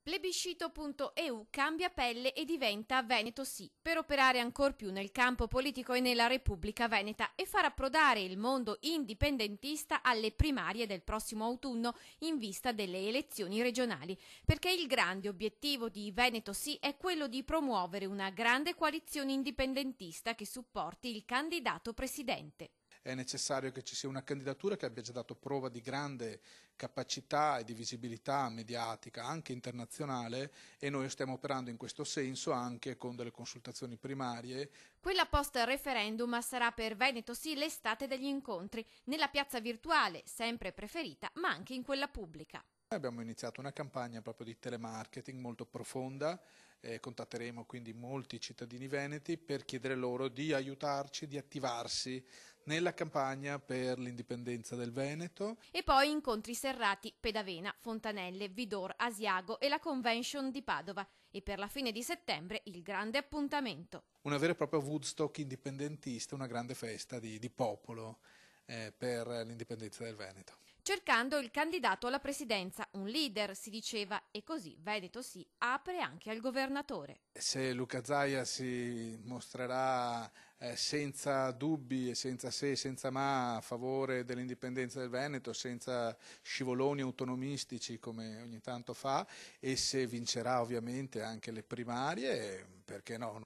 Plebiscito.eu cambia pelle e diventa Veneto Sì, per operare ancor più nel campo politico e nella Repubblica Veneta e far approdare il mondo indipendentista alle primarie del prossimo autunno in vista delle elezioni regionali, perché il grande obiettivo di Veneto Sì è quello di promuovere una grande coalizione indipendentista che supporti il candidato presidente. È necessario che ci sia una candidatura che abbia già dato prova di grande capacità e di visibilità mediatica, anche internazionale, e noi stiamo operando in questo senso anche con delle consultazioni primarie. Quella post referendum sarà per Veneto Sì l'estate degli incontri, nella piazza virtuale, sempre preferita, ma anche in quella pubblica. Abbiamo iniziato una campagna proprio di telemarketing molto profonda, contatteremo quindi molti cittadini veneti per chiedere loro di aiutarci, di attivarsi nella campagna per l'indipendenza del Veneto. E poi incontri serrati Pedavena, Fontanelle, Vidor, Asiago e la convention di Padova e per la fine di settembre il grande appuntamento. Una vera e propria Woodstock indipendentista, una grande festa di popolo per l'indipendenza del Veneto. Cercando il candidato alla presidenza, un leader, si diceva, e così Veneto Sì apre anche al governatore. Se Luca Zaia si mostrerà senza dubbi e senza se e senza ma a favore dell'indipendenza del Veneto, senza scivoloni autonomistici come ogni tanto fa, e se vincerà ovviamente anche le primarie, perché no?